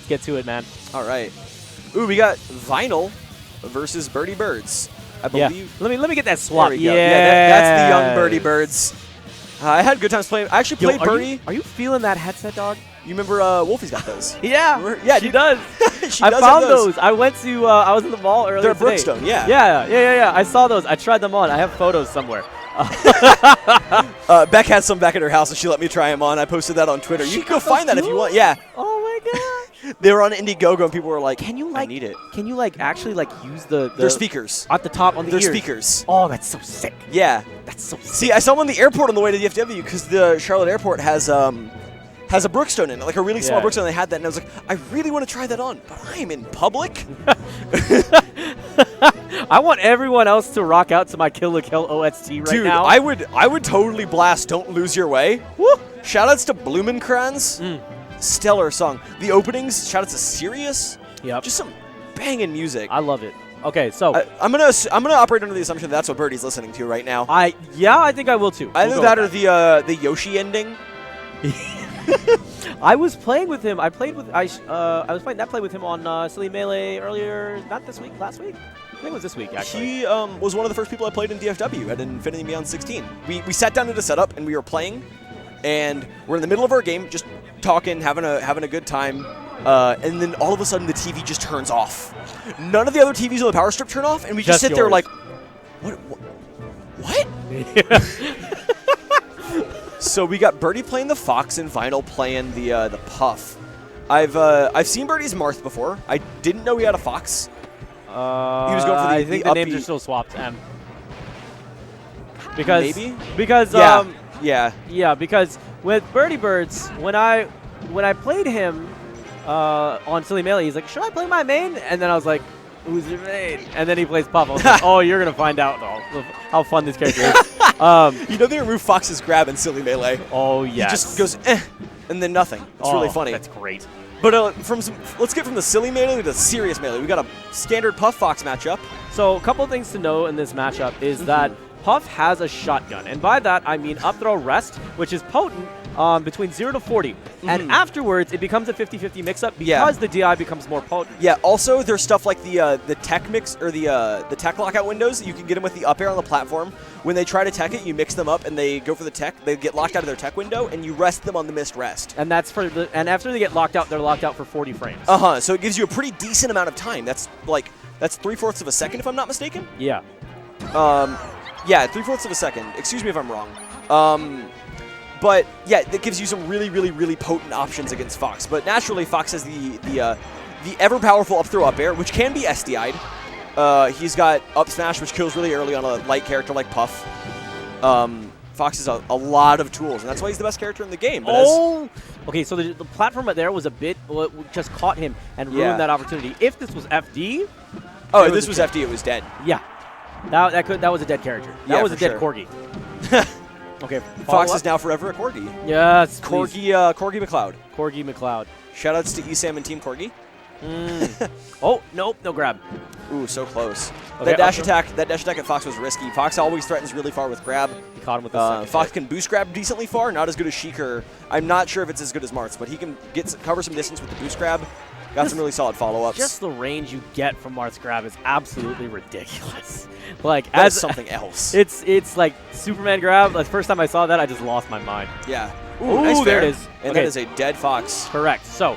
Let's get to it, man. All right. Ooh, we got Vinyl versus BirdyBirds. I believe. Let me get that swap. There we go. Yeah, that's the young BirdyBirds. I had good times playing. I actually played Birdie. Are you feeling that headset, dog? You remember Wolfie's got those? Yeah. Yeah, she does. She I does found have those. I went to. I was in the mall earlier They're today. Brookstone, yeah. Yeah. I saw those. I tried them on. I have photos somewhere. Beck had some back at her house, and she let me try them on. I posted that on Twitter. You can go find that if you want. Yeah. Oh my god. They were on Indiegogo, and people were like, Can you I need it. Can you actually use the They're speakers. at the top on the ears? They're speakers. Oh, that's so sick. Yeah. That's so sick. See, I saw them on the airport on the way to the FW because the Charlotte airport has a Brookstone in it, like a really small Brookstone. They had that, and I was like, I really want to try that on, but I am in public. I want everyone else to rock out to my Kill la Kill OST right now. Dude, I would totally blast Don't Lose Your Way. Woo! Shoutouts to Blumenkranz. Stellar song. The openings, shoutouts to Sirius. Yep. Just some banging music. I love it. Okay, so I'm gonna operate under the assumption that's what Birdie's listening to right now. I think I will too. Either that or the Yoshi ending. I was playing with him. I was playing that play with him on Silly Melee earlier, not this week, last week. I think it was this week, actually. He was one of the first people I played in DFW at Infinity Beyond 16. We sat down at a setup and we were playing, and we're in the middle of our game, just talking, having a good time, and then all of a sudden the TV just turns off. None of the other TVs on the power strip turn off, and we just sit there like, what? So we got Birdie playing the Fox and Vinyl playing the Puff. I've seen Birdie's Marth before. I didn't know he had a Fox. He was going for I think the names are still swapped. Because because with BirdyBirds, when I played him on Silly Melee, he's like, should I play my main? And then I was like, who's your main? And then he plays Puff. I was like, oh, you're gonna find out how fun this character is. You know they removed Fox's grab in Silly Melee. Oh yes. He just goes and then nothing. It's really funny. That's great. But let's get from the Silly Melee to the serious Melee. We got a standard Puff Fox matchup. So a couple things to know in this matchup is that Puff has a shotgun, and by that I mean up throw rest, which is potent between 0 to 40. And afterwards, it becomes a 50-50 mix-up because the DI becomes more potent. Yeah, also there's stuff like the tech mix, or the tech lockout windows. You can get them with the up air on the platform. When they try to tech it, you mix them up and they go for the tech. They get locked out of their tech window, and you rest them on the missed rest. And that's and after they get locked out, they're locked out for 40 frames. So it gives you a pretty decent amount of time. That's 3/4 of a second, if I'm not mistaken. Yeah. Yeah, 3/4 of a second. Excuse me if I'm wrong. But yeah, that gives you some really, really, really potent options against Fox. But naturally, Fox has the ever powerful up throw up air, which can be SDI'd. He's got up smash, which kills really early on a light character like Puff. Fox has a lot of tools, and that's why he's the best character in the game. But okay, so the platform right there was a bit, just caught him and ruined that opportunity. If this was FD... Oh, if this was FD, it was dead. Yeah. That was a dead character. That was a dead Corgi. Okay. Fox is now forever a Corgi. Yes, Corgi McLeod. Corgi McLeod. Shoutouts to ESAM and Team Corgi. Oh, nope, no grab. Ooh, so close. Okay, that dash attack at Fox was risky. Fox always threatens really far with grab. He caught him with the Fox can boost grab decently far, not as good as Sheikr. I'm not sure if it's as good as Marth's, but he can cover some distance with the boost grab. Got some really solid follow-ups. Just the range you get from Marth's grab is absolutely ridiculous. That's something else. It's like Superman grab. The first time I saw that, I just lost my mind. Yeah. Ooh, nice there it is. And that is a dead Fox. Correct. So,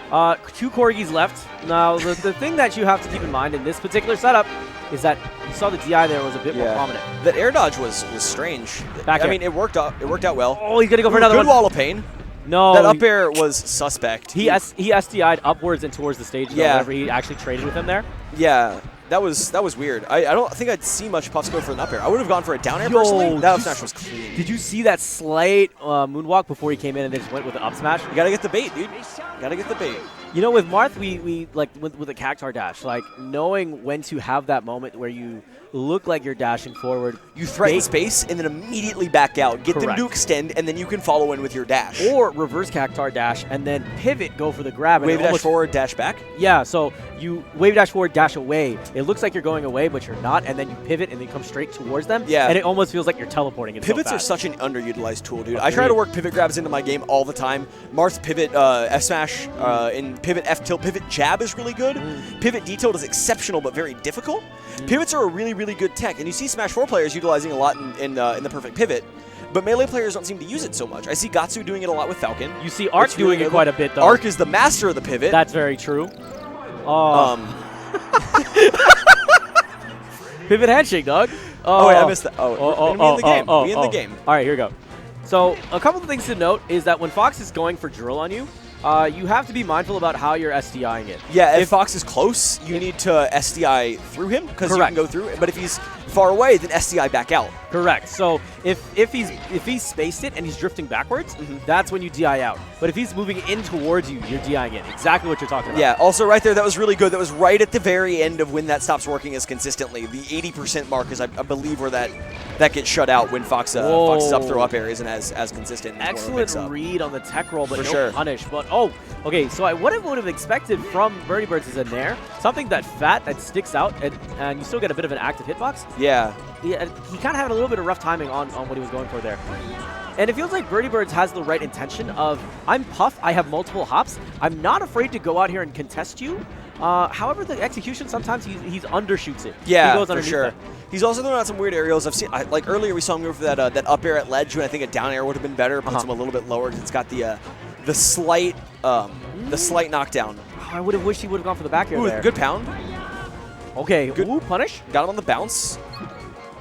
2 Corgis left. Now, the thing that you have to keep in mind in this particular setup is that you saw the DI there was a bit more prominent. That air dodge was strange. I mean, it worked out well. Oh, he's gonna go for another one. Good wall of pain. No. That up air was suspect. He SDI'd upwards and towards the stage whenever he actually traded with him there. Yeah. That was weird. I don't think I'd see much Puffs go for an up air. I would have gone for a down air personally. That up smash was clean. Did you see that slight moonwalk before he came in and they just went with an up smash? You gotta get the bait, dude. Gotta get the bait. You know, with Marth, we like with the cactar dash, like knowing when to have that moment where you look like you're dashing forward. You threaten space and then immediately back out. Get them to extend, and then you can follow in with your dash. Or reverse cactar dash and then pivot, go for the grab. Wave dash forward, dash back? Yeah, so you wave dash forward, dash away. It looks like you're going away, but you're not, and then you pivot and then come straight towards them. Yeah. And it almost feels like you're teleporting. Pivots are such an underutilized tool, dude. I try to work pivot grabs into my game all the time. Marth pivot F smash in pivot F tilt, pivot jab is really good. Pivot D tilt is exceptional but very difficult. Pivots are a really, really good tech, and you see Smash 4 players utilizing a lot in the perfect pivot. But Melee players don't seem to use it so much. I see Gatsu doing it a lot with Falcon. You see Arc doing it quite a bit, though. Arc is the master of the pivot. That's very true. Pivot handshake, dog. Oh, wait, I missed that. Oh, we in the game. We in the game. All right, here we go. So a couple of things to note is that when Fox is going for drill on you, you have to be mindful about how you're SDIing it. Yeah, if Fox is close, you need to SDI through him because you can go through it. But if he's far away, then SDI back out. Correct. So if he's spaced it and he's drifting backwards, that's when you DI out. But if he's moving in towards you, you're DIing in. Exactly what you're talking about. Yeah, also right there, that was really good. That was right at the very end of when that stops working as consistently. The 80% mark is, I believe, where that gets shut out when Fox's up throw up areas and as consistent. Excellent read on the tech roll, but no punish. But okay, so what I would have expected from BirdyBirds is a Nair, something that sticks out, and you still get a bit of an active hitbox. Yeah. He kind of had a little bit of rough timing on what he was going for there. And it feels like BirdyBirds has the right intention of, I'm Puff, I have multiple hops, I'm not afraid to go out here and contest you. However, the execution, sometimes he's undershoots it. Yeah, he goes for sure. He's also throwing out some weird aerials. I've seen, like earlier we saw him go for that up air at ledge when I think a down air would have been better. Puts him a little bit lower because it's got the slight knockdown. I would have wished he would have gone for the back air there. Good pound. Okay, good. Punish. Got him on the bounce.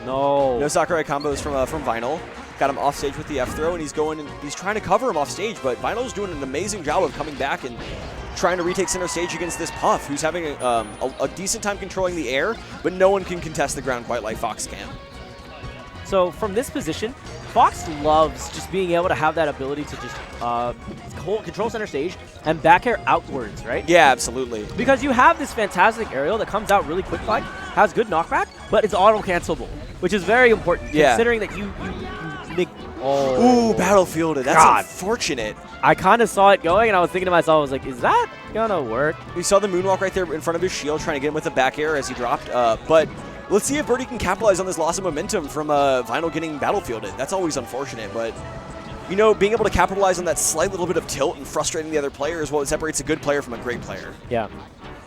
No Sakurai combos from Vinyl. Got him off stage with the F throw, and he's trying to cover him off stage, but Vinyl's doing an amazing job of coming back and trying to retake center stage against this Puff, who's having a decent time controlling the air, but no one can contest the ground quite like Fox can. So from this position, Fox loves just being able to have that ability to just control center stage and back air outwards, right? Yeah, absolutely. Because you have this fantastic aerial that comes out really quick like, has good knockback, but it's auto-cancelable, which is very important considering that you make... Ooh, battlefielded. That's unfortunate. I kind of saw it going, and I was thinking to myself, I was like, is that going to work? We saw the moonwalk right there in front of his shield, trying to get him with a back air as he dropped. But let's see if Birdie can capitalize on this loss of momentum from Vinyl getting battlefielded. That's always unfortunate, but... You know, being able to capitalize on that slight little bit of tilt and frustrating the other player is what separates a good player from a great player. Yeah.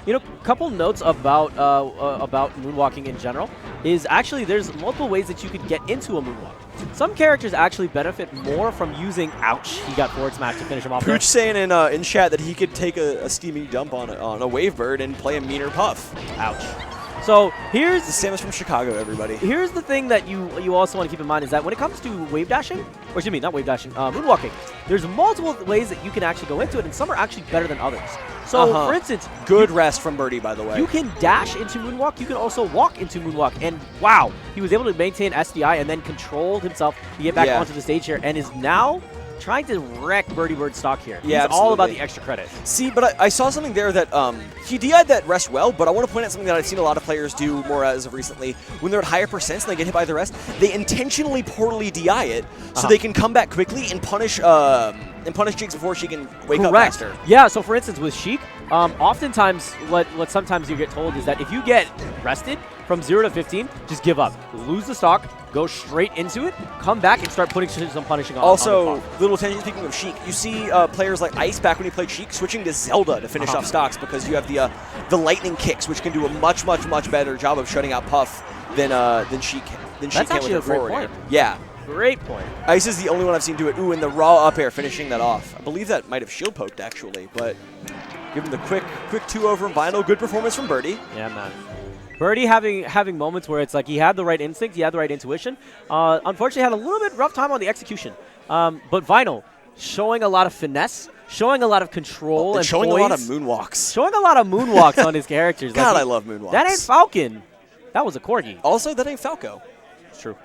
You know, a couple notes about moonwalking in general is actually there's multiple ways that you could get into a moonwalk. Some characters actually benefit more from using, ouch, he got forward smash to finish him off. Pooch saying in chat that he could take a steamy dump on a wave bird and play a meaner Puff. Ouch. So here's the Samus from Chicago, everybody. Here's the thing that you also want to keep in mind is that when it comes to wave dashing, or excuse me, not wave dashing, moonwalking, there's multiple ways that you can actually go into it, and some are actually better than others. So, for instance, good rest from Birdie, by the way. You can dash into moonwalk. You can also walk into moonwalk, and wow, he was able to maintain SDI and then controlled himself to get back onto the stage here, and is now trying to wreck BirdyBird stock here. Yeah, it's all about the extra credit. See, but I saw something there that he DI'd that rest well, but I want to point out something that I've seen a lot of players do more as of recently. When they're at higher percents and they get hit by the rest, they intentionally poorly DI it so they can come back quickly and punish Jigs before she can wake up faster. Yeah, so for instance with Sheik, oftentimes what sometimes you get told is that if you get rested from 0 to 15, just give up. Lose the stock, go straight into it, come back and start putting some punishing on. Also, little attention, speaking of Sheik, you see players like Ice back when he played Sheik switching to Zelda to finish off stocks because you have the lightning kicks, which can do a much better job of shutting out Puff than Sheik can with a forward air. Yeah. Great point. Ice is the only one I've seen do it. Ooh, and the raw up air finishing that off. I believe that might have shield poked actually, but give him the quick 2-over in Vinyl. Good performance from Birdie. Yeah, man. Birdie having moments where it's like he had the right instinct, he had the right intuition. Unfortunately, had a little bit rough time on the execution. But Vinyl showing a lot of finesse, showing a lot of control, and showing poise, a lot of moonwalks. Showing a lot of moonwalks on his characters. God, I love moonwalks. That ain't Falcon. That was a corgi. Also, that ain't Falco. It's true.